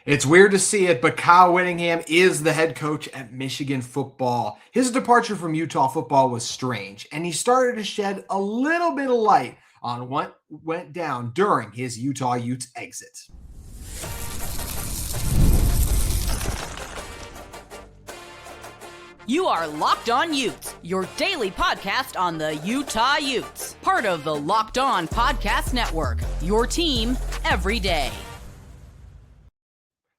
It's weird to see it, but Kyle Whittingham is the head coach at Michigan football. His departure from Utah football was strange, and he started to shed a little bit of light on what went down during his Utah Utes exit. You are Locked On Utes, your daily podcast on the Utah Utes. Part of the Locked On Podcast Network, your team every day.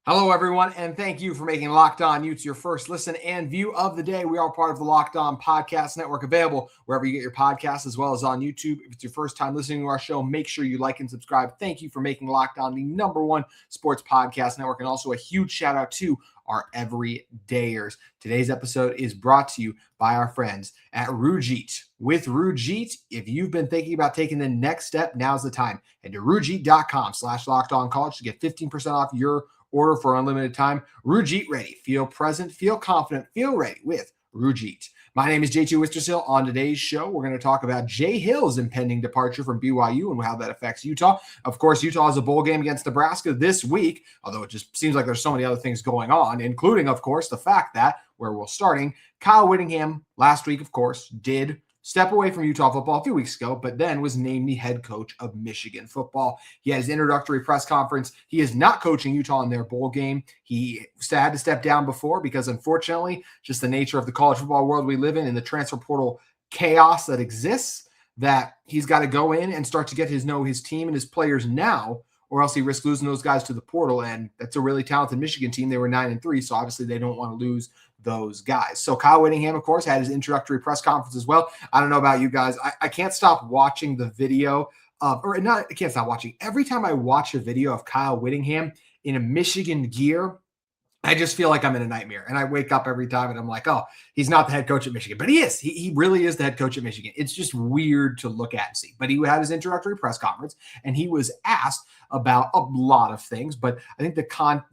Hello, everyone, and thank you for making Locked On Utes your first listen and view of the day. We are part of the Locked On Podcast Network, available wherever you get your podcasts, as well as on YouTube. If it's your first time listening to our show, make sure you like and subscribe. Thank you for making Locked On the #1 sports podcast network, and also a huge shout out to our everydayers. Today's episode is brought to you by our friends at Roojit. With Roojit, if you've been thinking about taking the next step, now's the time. Head to roojit.com/lockedoncollege to get 15% off your order for unlimited time. Roojit ready. Feel present, feel confident, feel ready with Roojit. My name is J.T. Wistrcill. On today's show, we're going to talk about Jay Hill's impending departure from BYU and how that affects Utah. Of course, Utah has a bowl game against Nebraska this week, although it just seems like there's so many other things going on, including, of course, the fact that, where we're starting, Kyle Whittingham last week, of course, did step away from Utah football a few weeks ago, but then was named the head coach of Michigan football. He had his introductory press conference. He is not coaching Utah in their bowl game. He had to step down before because, unfortunately, just the nature of the college football world we live in and the transfer portal chaos that exists, that he's got to go in and start to get his team and his players now, or else he risks losing those guys to the portal. And that's a really talented Michigan team. They were 9-3, so obviously they don't want to lose those guys. So Kyle Whittingham, of course, had his introductory press conference as well. I don't know about you guys. I can't stop watching the video of, or not, I can't stop watching. Every time I watch a video of Kyle Whittingham in a Michigan gear, I just feel like I'm in a nightmare. And I wake up every time and I'm like, oh, he's not the head coach at Michigan. But he is. He really is the head coach at Michigan. It's just weird to look at and see. But he had his introductory press conference and he was asked about a lot of things. But I think the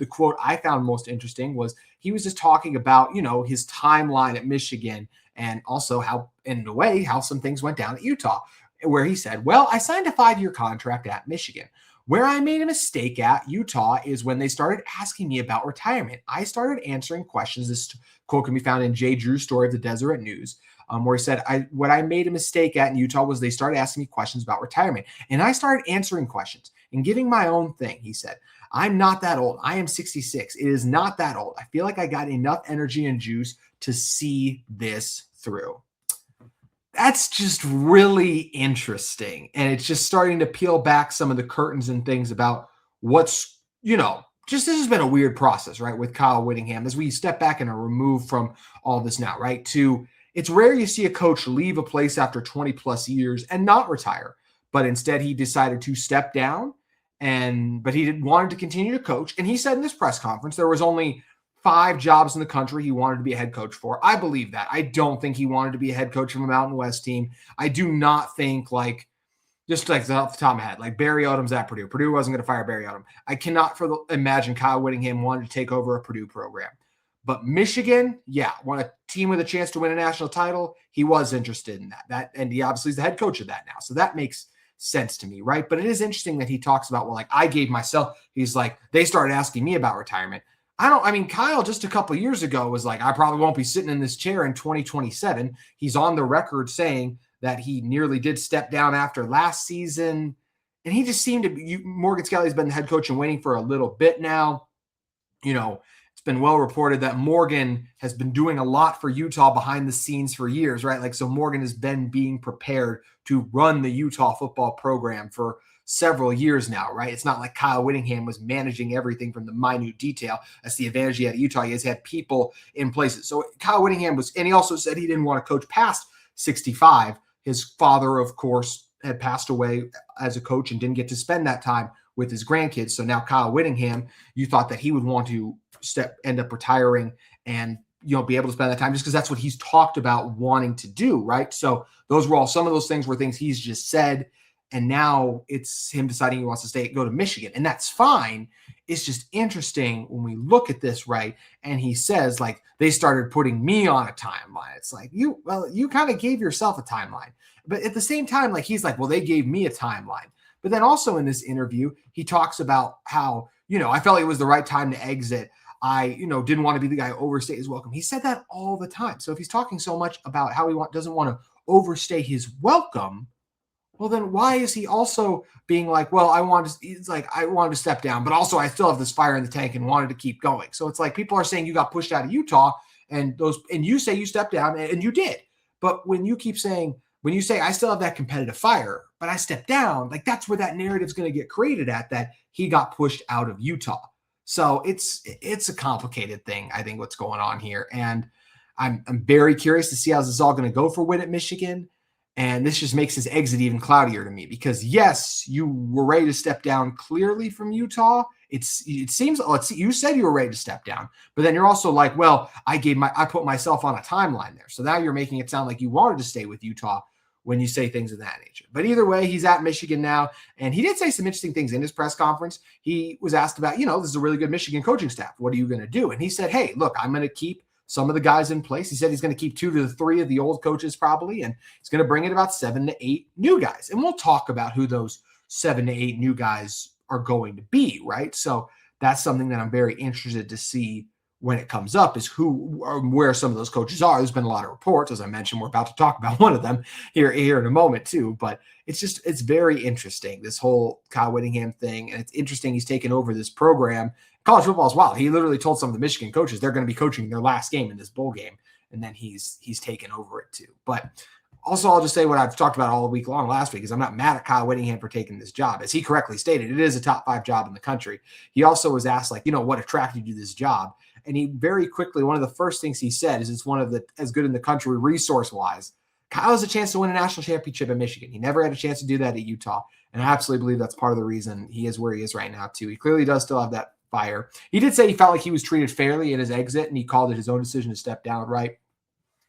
quote I found most interesting was he was just talking about, his timeline at Michigan and also how, in a way, how some things went down at Utah, where he said, well, I signed a 5-year contract at Michigan. Where I made a mistake at Utah is when they started asking me about retirement. I started answering questions. This quote can be found in Jay Drew's story of the Deseret News, where he said, what I made a mistake at in Utah was they started asking me questions about retirement. And I started answering questions and giving my own thing. He said, I'm not that old. I am 66. It is not that old. I feel like I got enough energy and juice to see this through. That's just really interesting. And it's just starting to peel back some of the curtains and things about what's, this has been a weird process, right, with Kyle Whittingham as we step back and are removed from all this now, right? It's rare you see a coach leave a place after 20 plus years and not retire, but instead he decided to step down but he wanted to continue to coach. And he said in this press conference, there was only 5 jobs in the country he wanted to be a head coach for. I believe that. I don't think he wanted to be a head coach of a Mountain West team. I do not think, just off the top of my head, like Barry Odom's at Purdue. Purdue wasn't going to fire Barry Odom. I cannot imagine Kyle Whittingham wanted to take over a Purdue program. But Michigan, want a team with a chance to win a national title. He was interested in that. And he obviously is the head coach of that now. So that makes sense to me, right? But it is interesting that he talks about, he's like, they started asking me about retirement. Kyle just a couple of years ago was like, I probably won't be sitting in this chair in 2027. He's on the record saying that he nearly did step down after last season. And he just seemed to be, Morgan Scalley's been the head coach and waiting for a little bit now. It's been well reported that Morgan has been doing a lot for Utah behind the scenes for years, right? So Morgan has been being prepared to run the Utah football program for several years now, right? It's not like Kyle Whittingham was managing everything from the minute detail. That's the advantage he had at Utah. He has had people in places. So Kyle Whittingham and he also said he didn't want to coach past 65. His father, of course, had passed away as a coach and didn't get to spend that time with his grandkids. So now Kyle Whittingham, you thought that he would want to end up retiring and be able to spend that time just because that's what he's talked about wanting to do, right? So those were all some of those things were things he's just said. And now it's him deciding he wants to go to Michigan. And that's fine. It's just interesting when we look at this, right? And he says, they started putting me on a timeline. It's like, you kind of gave yourself a timeline. But at the same time, he's like, well, they gave me a timeline. But then also in this interview, he talks about how I felt like it was the right time to exit. I, didn't want to be the guy who overstayed his welcome. He said that all the time. So if he's talking so much about how he doesn't want to overstay his welcome, well, then why is he also being like, well, I wanted to step down, but also I still have this fire in the tank and wanted to keep going. So it's like people are saying you got pushed out of Utah and you say you stepped down and you did. But when you say I still have that competitive fire, but I stepped down, like that's where that narrative is going to get created at, that he got pushed out of Utah. So it's a complicated thing, I think, what's going on here. And I'm very curious to see how this is all going to go for Whit at Michigan. And this just makes his exit even cloudier to me because, yes, you were ready to step down clearly from Utah. It seems you said you were ready to step down, but then you're also like, well, I put myself on a timeline there. So now you're making it sound like you wanted to stay with Utah when you say things of that nature. But either way, he's at Michigan now. And he did say some interesting things in his press conference. He was asked about, this is a really good Michigan coaching staff. What are you going to do? And he said, hey, look, I'm going to keep some of the guys in place. He said he's going to keep 2 to 3 of the old coaches probably, and he's going to bring in about 7 to 8 new guys. And we'll talk about who those 7 to 8 new guys are going to be, right? So that's something that I'm very interested to see when it comes up, is who or where some of those coaches are. There's been a lot of reports. As I mentioned, we're about to talk about one of them here in a moment too, but it's very interesting, this whole Kyle Whittingham thing. And it's interesting he's taken over this program. College football is wild. He literally told some of the Michigan coaches they're going to be coaching their last game in this bowl game, and then he's taken over it too. But also, I'll just say what I've talked about all week long last week is I'm not mad at Kyle Whittingham for taking this job. As he correctly stated, it is a top 5 job in the country. He also was asked, what attracted you to this job? And he very quickly, one of the first things he said is it's one of the as good in the country resource-wise. Kyle has a chance to win a national championship at Michigan. He never had a chance to do that at Utah. And I absolutely believe that's part of the reason he is where he is right now too. He clearly does still have that fire. He did say he felt like he was treated fairly in his exit, and he called it his own decision to step down, right?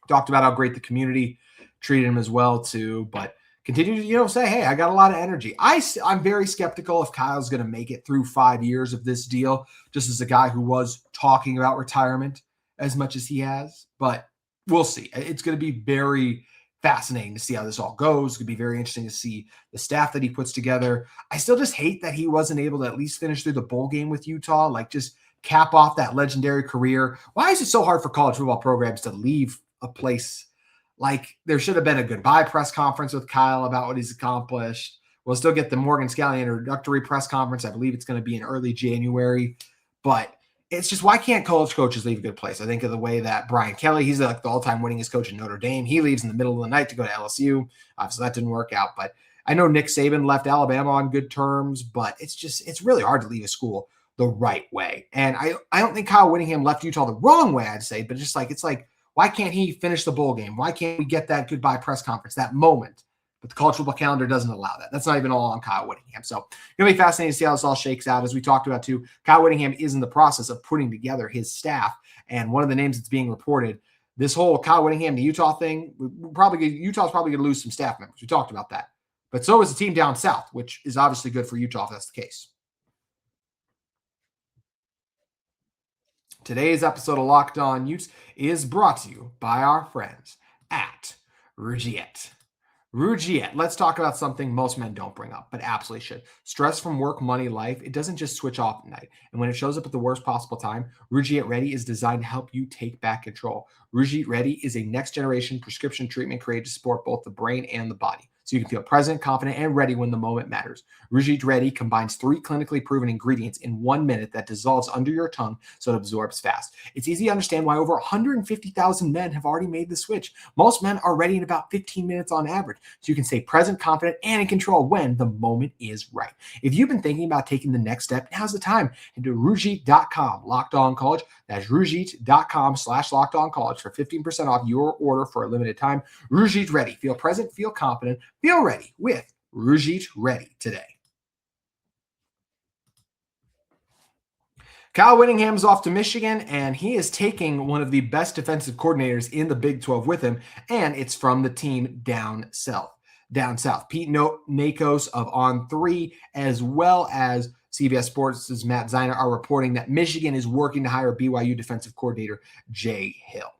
Talked about how great the community treated him as well too, but continued to, say, hey, I got a lot of energy. I'm very skeptical if Kyle's going to make it through 5 years of this deal, just as a guy who was talking about retirement as much as he has, but we'll see. It's going to be very fascinating to see how this all goes. It's going to be very interesting to see the staff that he puts together. I still just hate that he wasn't able to at least finish through the bowl game with Utah, just cap off that legendary career. Why is it so hard for college football programs to leave a place? There should have been a goodbye press conference with Kyle about what he's accomplished. We'll still get the Morgan Scalley introductory press conference. I believe it's going to be in early January, but it's just, why can't college coaches leave a good place? I think of the way that Brian Kelly, he's the all-time winningest coach in Notre Dame. He leaves in the middle of the night to go to LSU. Obviously, that didn't work out. But I know Nick Saban left Alabama on good terms, but it's really hard to leave a school the right way. And I don't think Kyle Whittingham left Utah the wrong way, I'd say, but it's like, why can't he finish the bowl game? Why can't we get that goodbye press conference, that moment? But the college football calendar doesn't allow that. That's not even all on Kyle Whittingham. So it's going to be fascinating to see how this all shakes out. As we talked about too, Kyle Whittingham is in the process of putting together his staff. And one of the names that's being reported, this whole Kyle Whittingham to Utah thing, Utah's probably going to lose some staff members. We talked about that. But so is the team down south, which is obviously good for Utah if that's the case. Today's episode of Locked On Utes is brought to you by our friends at Rougiette. Rougiette. Let's talk about something most men don't bring up, but absolutely should. Stress from work, money, life, it doesn't just switch off at night. And when it shows up at the worst possible time, Rougiette Ready is designed to help you take back control. Rougiette Ready is a next-generation prescription treatment created to support both the brain and the body, so you can feel present, confident, and ready when the moment matters. Rougiette Ready combines 3 clinically proven ingredients in 1 minute that dissolves under your tongue so it absorbs fast. It's easy to understand why over 150,000 men have already made the switch. Most men are ready in about 15 minutes on average, so you can stay present, confident, and in control when the moment is right. If you've been thinking about taking the next step, now's the time. Head to Rougiette.com, Locked On College. That's Rougiette.com/Locked On College for 15% off your order for a limited time. Rougiette Ready. Feel present, feel confident, feel ready with Rougiette Ready today. Kyle Whittingham is off to Michigan, and he is taking one of the best defensive coordinators in the Big 12 with him, and it's from the team down south. Pete Nakos of On3, as well as CBS Sports' Matt Zeiner, are reporting that Michigan is working to hire BYU defensive coordinator Jay Hill.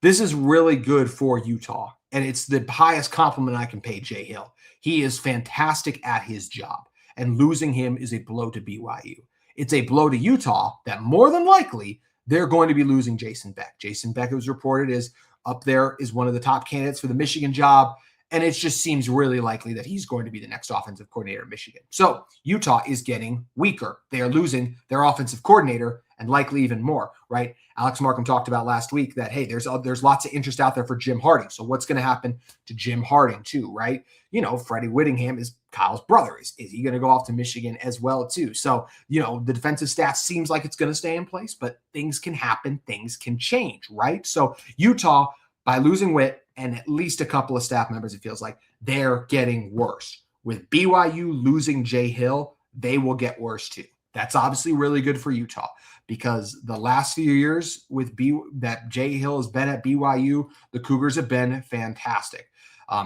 This is really good for Utah, and it's the highest compliment I can pay Jay Hill. He is fantastic at his job, and losing him is a blow to BYU. it's a blow to Utah that more than likely they're going to be losing Jason Beck. Jason Beck, it was reported, is up there, is one of the top candidates for the Michigan job. And it just seems really likely that he's going to be the next offensive coordinator at Michigan. So Utah is getting weaker. They are losing their offensive coordinator and likely even more, right? Alex Markham talked about last week that, hey, there's lots of interest out there for Jim Harding. So what's going to happen to Jim Harding too, right? Freddie Whittingham is Kyle's brother. Is he going to go off to Michigan as well too? So, the defensive staff seems like it's going to stay in place, but things can happen. Things can change, right? So Utah, by losing Witt and at least a couple of staff members, it feels like they're getting worse. With BYU losing Jay Hill, they will get worse too. That's obviously really good for Utah because the last few years that Jay Hill has been at BYU, the Cougars have been fantastic.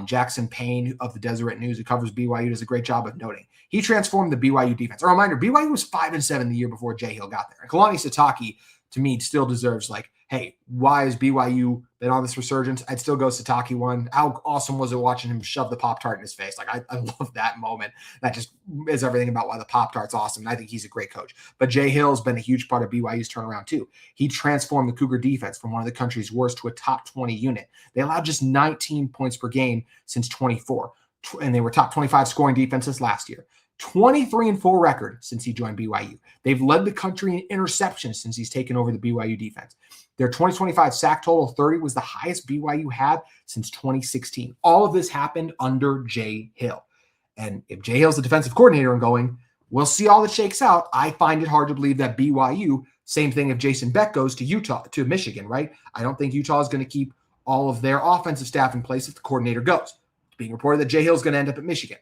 Jackson Payne of the Deseret News, who covers BYU, does a great job of noting he transformed the BYU defense. A reminder, BYU was 5-7 the year before Jay Hill got there. And Kalani Sitake, to me, still deserves hey, why is BYU been on this resurgence? I'd still go Sitake one. How awesome was it watching him shove the Pop-Tart in his face? I love that moment. That just is everything about why the Pop-Tart's awesome. And I think he's a great coach. But Jay Hill's been a huge part of BYU's turnaround too. He transformed the Cougar defense from one of the country's worst to a top 20 unit. They allowed just 19 points per game since 24. And they were top 25 scoring defenses last year. 23-4 record since he joined BYU. They've led the country in interceptions since he's taken over the BYU defense. Their 2025 sack total 30 was the highest BYU had since 2016. All of this happened under Jay Hill. And if Jay Hill's the defensive coordinator and going, we'll see all that shakes out. I find it hard to believe that BYU, same thing if Jason Beck goes to Michigan, right? I don't think Utah is going to keep all of their offensive staff in place if the coordinator goes. It's being reported that Jay Hill is going to end up at Michigan.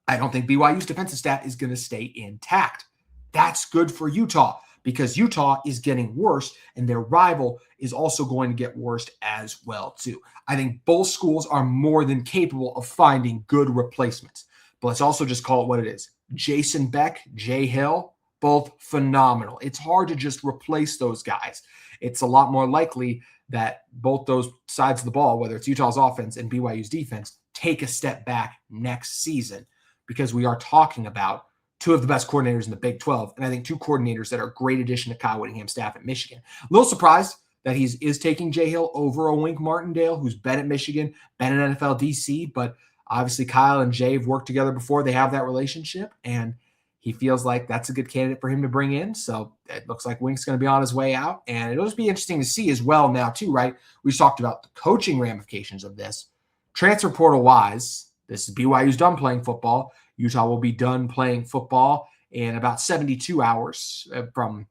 I don't think BYU's defensive staff is going to stay intact. That's good for Utah because Utah is getting worse and their rival is also going to get worse as well too. I think both schools are more than capable of finding good replacements. But let's also just call it what it is. Jason Beck, Jay Hill, both phenomenal. It's hard to just replace those guys. It's a lot more likely that both those sides of the ball, whether it's Utah's offense and BYU's defense, take a step back next season. Because we are talking about two of the best coordinators in the Big 12, and I think two coordinators that are a great addition to Kyle Whittingham's staff at Michigan. A little surprised that he is taking Jay Hill over a Wink Martindale, who's been at Michigan, been an NFL DC, but obviously Kyle and Jay have worked together before. They have that relationship, and he feels like that's a good candidate for him to bring in. So it looks like Wink's going to be on his way out, and it'll just be interesting to see as well now too, right? We've talked about the coaching ramifications of this. Transfer portal-wise, this is BYU's done playing football. Utah will be done playing football in about 72 hours from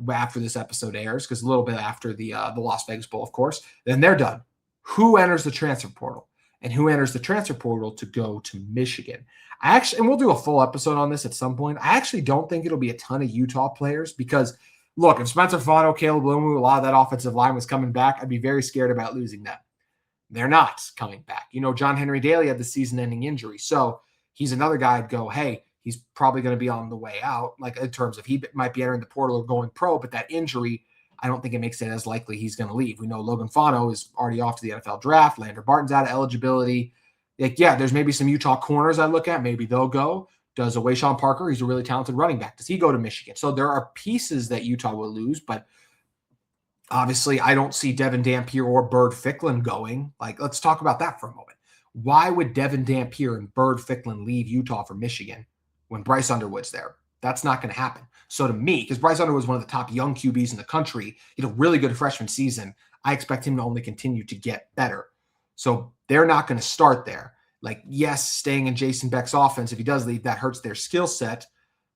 after this episode airs, because a little bit after the Las Vegas Bowl, of course. Then they're done. Who enters the transfer portal? And who enters the transfer portal to go to Michigan? And we'll do a full episode on this at some point. I actually don't think it'll be a ton of Utah players because, look, if Spencer Fano, Caleb Lumu, a lot of that offensive line was coming back, I'd be very scared about losing them. They're not coming back. John Henry Daly had the season-ending injury. So he's another guy I'd go, hey, he's probably going to be on the way out, in terms of he might be entering the portal or going pro, but that injury, I don't think it makes it as likely he's going to leave. We know Logan Fano is already off to the NFL draft. Lander Barton's out of eligibility. There's maybe some Utah corners I look at. Maybe they'll go. Does Wayshawn Parker, he's a really talented running back. Does he go to Michigan? So there are pieces that Utah will lose, but obviously, I don't see Devin Dampier or Bird Ficklin going. Let's talk about that for a moment. Why would Devin Dampier and Bird Ficklin leave Utah for Michigan when Bryce Underwood's there? That's not going to happen. So to me, because Bryce Underwood was one of the top young QBs in the country, he had a really good freshman season. I expect him to only continue to get better. So they're not going to start there. Yes, staying in Jason Beck's offense, if he does leave, that hurts their skill set.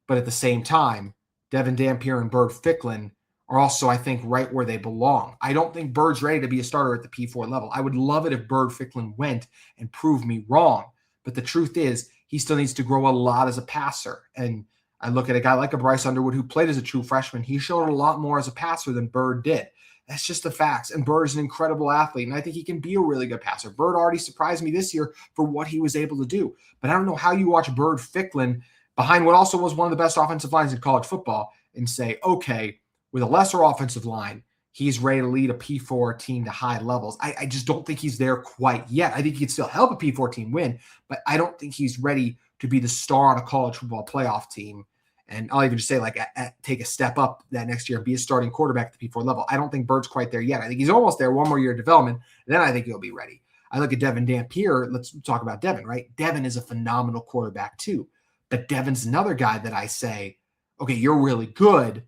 But at the same time, Devin Dampier and Bird Ficklin are also, I think, right where they belong. I don't think Bird's ready to be a starter at the P4 level. I would love it if Bird Ficklin went and proved me wrong. But the truth is, he still needs to grow a lot as a passer. And I look at a guy like a Bryce Underwood who played as a true freshman. He showed a lot more as a passer than Bird did. That's just the facts. And Bird is an incredible athlete, and I think he can be a really good passer. Bird already surprised me this year for what he was able to do. But I don't know how you watch Bird Ficklin behind what also was one of the best offensive lines in college football and say, okay, with a lesser offensive line, he's ready to lead a P4 team to high levels. I just don't think he's there quite yet. I think he can still help a P4 team win, but I don't think he's ready to be the star on a college football playoff team. And I'll even just say, like, take a step up that next year and be a starting quarterback at the P4 level. I don't think Bird's quite there yet. I think he's almost there, one more year of development, and then I think he'll be ready. I look at Devin Dampier. Let's talk about Devin, right? Devin is a phenomenal quarterback too. But Devin's another guy that I say, okay, you're really good,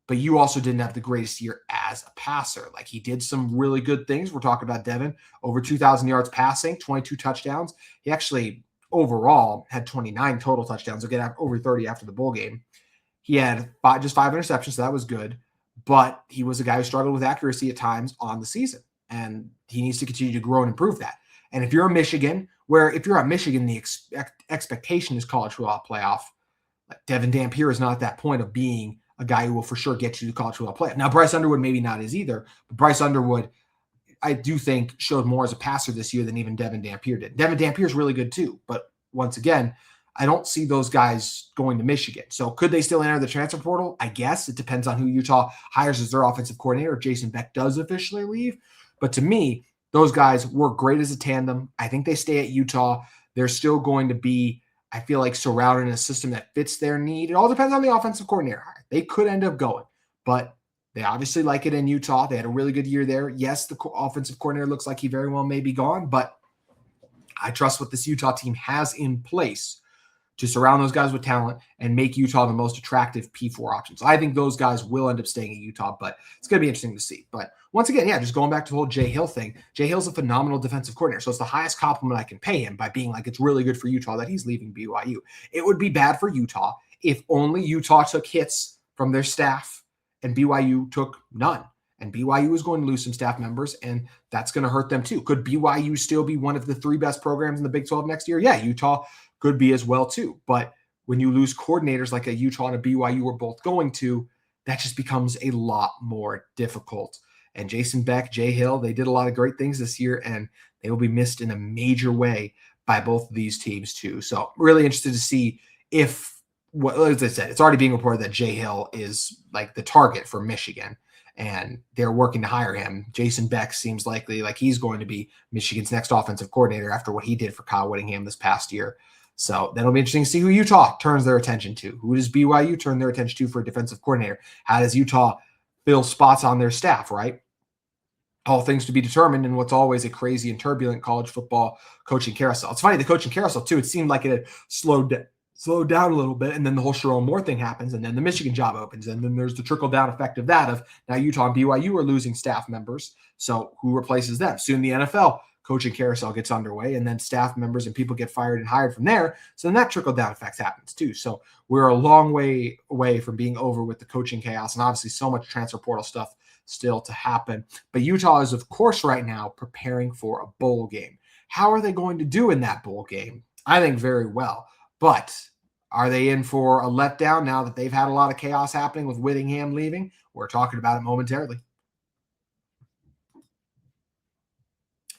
but you also didn't have the greatest year as a passer. Like, he did some really good things. We're talking about Devin, over 2,000 yards passing, 22 touchdowns. He actually overall had 29 total touchdowns. Again, over 30 after the bowl game. He had just 5 interceptions, so that was good. But he was a guy who struggled with accuracy at times on the season. And he needs to continue to grow and improve that. And if you're a Michigan, if you're at Michigan, the expectation is college football playoff. Like, Devin Dampier is not at that point of being a guy who will for sure get you to college football playoff. Now, Bryce Underwood maybe not is either, but Bryce Underwood, I do think, showed more as a passer this year than even Devin Dampier did. Devin Dampier is really good too, but once again, I don't see those guys going to Michigan. So could they still enter the transfer portal? I guess it depends on who Utah hires as their offensive coordinator, if Jason Beck does officially leave. But to me, those guys work great as a tandem. I think they stay at Utah. They're still going to be, I feel like, surrounded in a system that fits their need. It all depends on the offensive coordinator hire. They could end up going, but they obviously like it in Utah. They had a really good year there. Yes, the offensive coordinator looks like he very well may be gone, but I trust what this Utah team has in place to surround those guys with talent and make Utah the most attractive P4 option. So I think those guys will end up staying at Utah, but it's going to be interesting to see. But once again, yeah, just going back to the whole Jay Hill thing, Jay Hill's a phenomenal defensive coordinator. So it's the highest compliment I can pay him by being like, it's really good for Utah that he's leaving BYU. It would be bad for Utah if only Utah took hits from their staff and BYU took none. And BYU is going to lose some staff members, and that's going to hurt them too. Could BYU still be one of the 3 best programs in the Big 12 next year? Yeah, Utah could be as well too. But when you lose coordinators like a Utah and a BYU are both going to, that just becomes a lot more difficult. And Jason Beck, Jay Hill, they did a lot of great things this year, and they will be missed in a major way by both of these teams too. So really interested to see if, as I said, it's already being reported that Jay Hill is like the target for Michigan, and they're working to hire him. Jason Beck seems likely like he's going to be Michigan's next offensive coordinator after what he did for Kyle Whittingham this past year. So that'll be interesting to see who Utah turns their attention to. Who does BYU turn their attention to for a defensive coordinator? How does Utah fill spots on their staff, right? All things to be determined in what's always a crazy and turbulent college football coaching carousel. It's funny, the coaching carousel too, it seemed like it had slowed down a little bit, and then the whole Sharon Moore thing happens, and then the Michigan job opens, and then there's the trickle-down effect of that, of now Utah and BYU are losing staff members, so who replaces them? Soon the NFL coaching carousel gets underway, and then staff members and people get fired and hired from there, so then that trickle-down effect happens too. So we're a long way away from being over with the coaching chaos, and obviously so much transfer portal stuff still to happen. But Utah is, of course, right now preparing for a bowl game. How are they going to do in that bowl game? I think very well. But are they in for a letdown now that they've had a lot of chaos happening with Whittingham leaving? We're talking about it momentarily.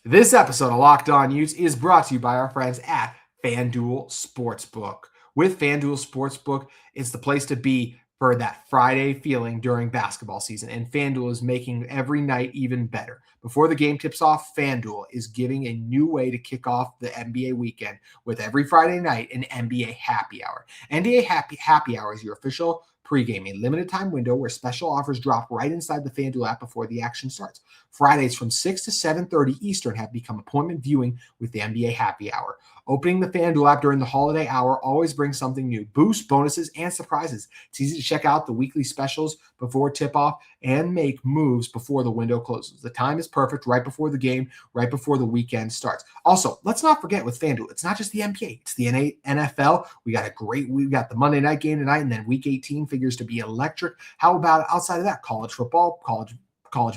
This episode of Locked On Utes is brought to you by our friends at FanDuel Sportsbook. With FanDuel Sportsbook, it's the place to be for that Friday feeling during basketball season, and FanDuel is making every night even better. Before the game tips off, FanDuel is giving a new way to kick off the NBA weekend with every Friday night an NBA Happy Hour. NBA Happy Hour is your official pregame, a limited time window where special offers drop right inside the FanDuel app before the action starts. Fridays from 6 to 7:30 Eastern have become appointment viewing with the NBA Happy Hour. Opening the FanDuel app during the holiday hour always brings something new. Boosts, bonuses, and surprises. It's easy to check out the weekly specials before tip-off and make moves before the window closes. The time is perfect right before the game, right before the weekend starts. Also, let's not forget with FanDuel, it's not just the NBA, it's the NFL. We got the Monday night game tonight, and then week 18 figures to be electric. How about outside of that? College football, college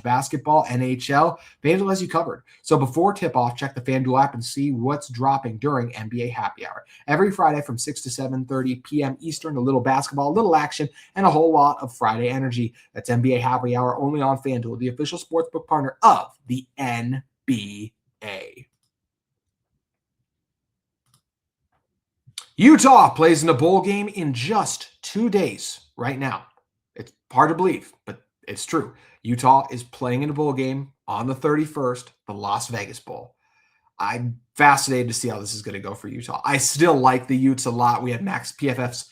basketball, NHL, FanDuel has you covered. So before tip-off, check the FanDuel app and see what's dropping during NBA Happy Hour. Every Friday from 6 to 7:30 p.m. Eastern, a little basketball, a little action, and a whole lot of Friday energy. That's NBA Happy Hour only on FanDuel, the official sportsbook partner of the NBA. Utah plays in a bowl game in just 2 days right now. It's hard to believe, but it's true. Utah is playing in a bowl game on the 31st, the Las Vegas Bowl. I'm fascinated to see how this is going to go for Utah. I still like the Utes a lot. We had Max PFF's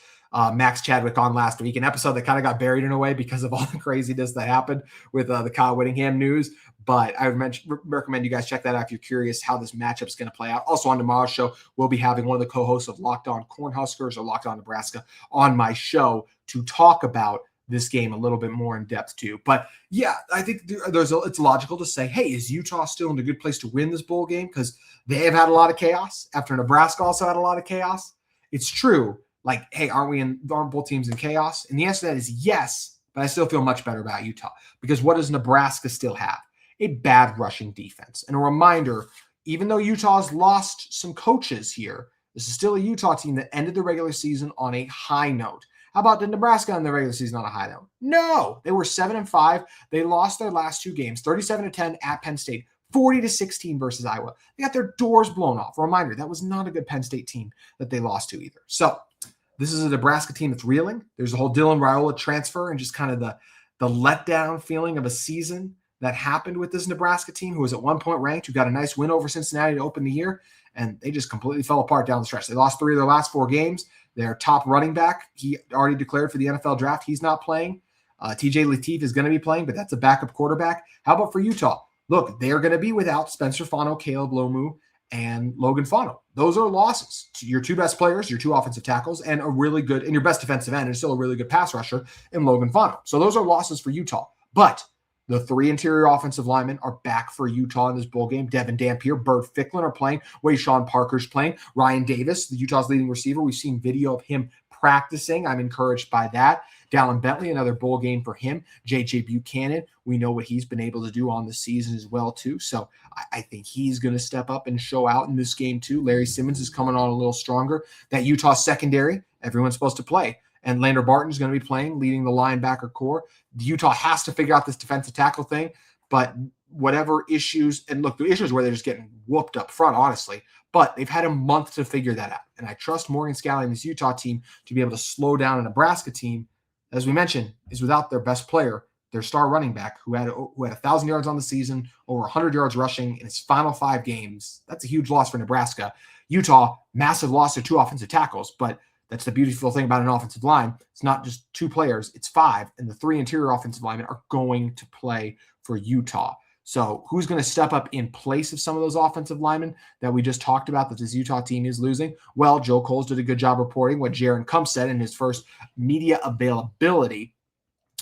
Max Chadwick on last week, an episode that kind of got buried in a way because of all the craziness that happened with the Kyle Whittingham news. But I would recommend you guys check that out if you're curious how this matchup is going to play out. Also on tomorrow's show, we'll be having one of the co-hosts of Locked On Cornhuskers or Locked On Nebraska on my show to talk about this game a little bit more in depth too. But yeah, I think it's logical to say, hey, is Utah still in a good place to win this bowl game? Because they have had a lot of chaos after Nebraska also had a lot of chaos. It's true. Like, hey, aren't both teams in chaos? And the answer to that is yes, but I still feel much better about Utah because what does Nebraska still have? A bad rushing defense. And a reminder, even though Utah's lost some coaches here, this is still a Utah team that ended the regular season on a high note. How about the Nebraska end the regular season on a high note? No, they were 7-5. They lost their last two games, 37-10 at Penn State, 40-16 versus Iowa. They got their doors blown off. A reminder, that was not a good Penn State team that they lost to either. So this is a Nebraska team that's reeling. There's a whole Dylan Raiola transfer and just kind of the letdown feeling of a season that happened with this Nebraska team who was at one point ranked, who got a nice win over Cincinnati to open the year, and they just completely fell apart down the stretch. They lost 3 of their last 4 games. Their top running back, he already declared for the NFL draft. He's not playing. TJ Lateef is going to be playing, but that's a backup quarterback. How about for Utah? Look, they're going to be without Spencer Fano, Caleb Lomu, and Logan Fano. Those are losses to your 2 best players, your 2 offensive tackles, and your best defensive end, and still a really good pass rusher in Logan Fano. So those are losses for Utah. But the 3 interior offensive linemen are back for Utah in this bowl game. Devin Dampier, Burt Ficklin are playing. Wayshawn Parker's playing. Ryan Davis, the Utah's leading receiver. We've seen video of him practicing. I'm encouraged by that. Dallin Bentley, another bowl game for him. J.J. Buchanan, we know what he's been able to do on the season as well, too. So I think he's going to step up and show out in this game, too. Larry Simmons is coming on a little stronger. That Utah secondary, everyone's supposed to play. And Lander Barton's going to be playing, leading the linebacker core. Utah has to figure out this defensive tackle thing, but whatever issues, and look, the issues where they're just getting whooped up front, honestly, but they've had a month to figure that out. And I trust Morgan Scalley and this Utah team to be able to slow down a Nebraska team, as we mentioned, is without their best player, their star running back, who had 1,000 yards on the season, over 100 yards rushing in his final 5 games. That's a huge loss for Nebraska. Utah, massive loss to 2 offensive tackles, but that's the beautiful thing about an offensive line. It's not just 2 players, it's 5, and the 3 interior offensive linemen are going to play for Utah. So who's going to step up in place of some of those offensive linemen that we just talked about that this Utah team is losing? Well, Joe Coles did a good job reporting what Jaron Kump said in his first media availability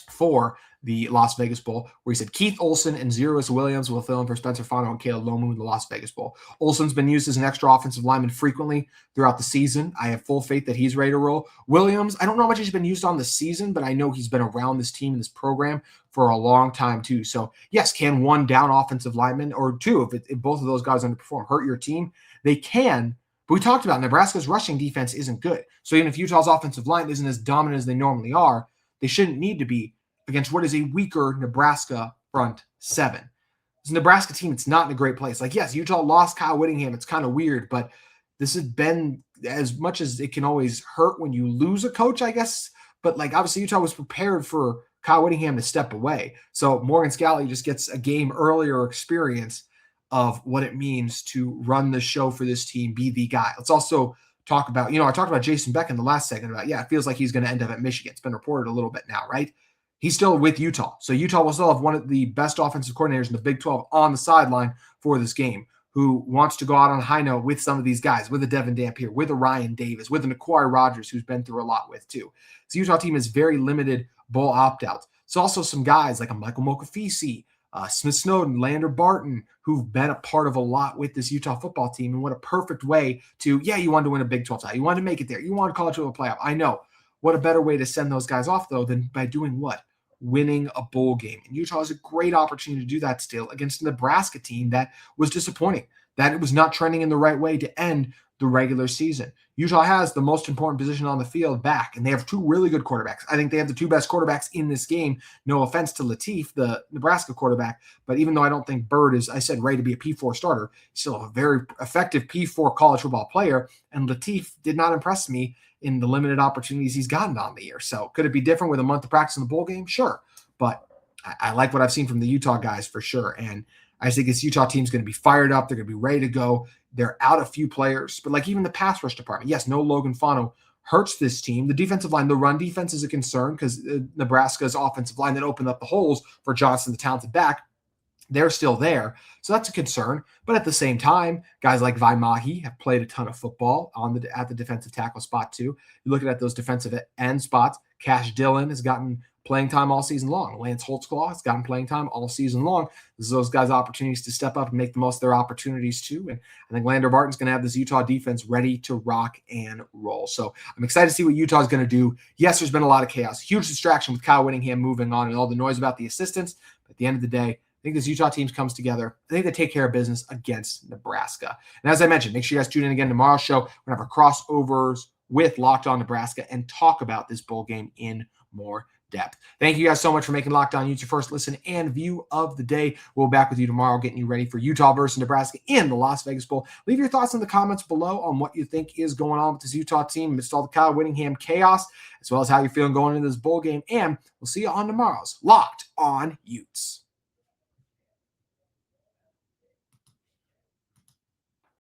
for the Las Vegas Bowl, where he said Keith Olson and Zeros Williams will fill in for Spencer Fano and Caleb Lomu in the Las Vegas Bowl. Olson's been used as an extra offensive lineman frequently throughout the season. I have full faith that he's ready to roll. Williams, I don't know how much he's been used on the season, but I know he's been around this team and this program for a long time too. So yes, can 1 down offensive lineman or 2, if both of those guys underperform, hurt your team? They can. But we talked about Nebraska's rushing defense isn't good. So even if Utah's offensive line isn't as dominant as they normally are, they shouldn't need to be against what is a weaker Nebraska front 7. This Nebraska team, it's not in a great place. Like, yes, Utah lost Kyle Whittingham. It's kind of weird, but this has been, as much as it can always hurt when you lose a coach, I guess. But, like, obviously Utah was prepared for Kyle Whittingham to step away. So Morgan Scalley just gets a game earlier experience of what it means to run the show for this team, be the guy. Let's also talk about, I talked about Jason Beck in the last segment about, it feels like he's going to end up at Michigan. It's been reported a little bit now, right? He's still with Utah. So Utah will still have one of the best offensive coordinators in the Big 12 on the sideline for this game, who wants to go out on a high note with some of these guys, with a Devin Dampier, with a Ryan Davis, with an Akwari Rogers, who's been through a lot with too. So Utah team has very limited bowl opt-outs. It's also some guys like a Michael Mokafisi, Smith Snowden, Lander Barton, who've been a part of a lot with this Utah football team. And what a perfect way to, you wanted to win a Big 12 title. You wanted to make it there. You wanted college football playoff. I know. What a better way to send those guys off, though, than by doing what? Winning a bowl game. And Utah has a great opportunity to do that still against a Nebraska team that was disappointing, that it was not trending in the right way to end the regular season. Utah has the most important position on the field back, and they have 2 really good quarterbacks. I think they have the 2 best quarterbacks in this game. No offense to Lateef, the Nebraska quarterback, but even though I don't think Bird is, I said, ready to be a P4 starter, he's still a very effective P4 college football player, and Lateef did not impress me in the limited opportunities he's gotten on the year. So could it be different with a month of practice in the bowl game? Sure. But I like what I've seen from the Utah guys for sure. And I think this Utah team's going to be fired up. They're going to be ready to go. They're out a few players, but like even the pass rush department, yes, no Logan Fano hurts this team. The defensive line, the run defense is a concern because Nebraska's offensive line that opened up the holes for Johnson, the talented back, they're still there. So that's a concern. But at the same time, guys like Vi Mahi have played a ton of football at the defensive tackle spot too. You're looking at those defensive end spots. Cash Dillon has gotten playing time all season long. Lance Holtzclaw has gotten playing time all season long. This is those guys' opportunities to step up and make the most of their opportunities too. And I think Lander Barton's going to have this Utah defense ready to rock and roll. So I'm excited to see what Utah is going to do. Yes, there's been a lot of chaos. Huge distraction with Kyle Whittingham moving on and all the noise about the assistants. But at the end of the day, I think this Utah team comes together. I think they take care of business against Nebraska. And as I mentioned, make sure you guys tune in again tomorrow's show. We're going to have our crossovers with Locked On Nebraska and talk about this bowl game in more depth. Thank you guys so much for making Locked On Utes your first listen and view of the day. We'll be back with you tomorrow, getting you ready for Utah versus Nebraska in the Las Vegas Bowl. Leave your thoughts in the comments below on what you think is going on with this Utah team amidst all the Kyle Whittingham chaos, as well as how you're feeling going into this bowl game. And we'll see you on tomorrow's Locked On Utes.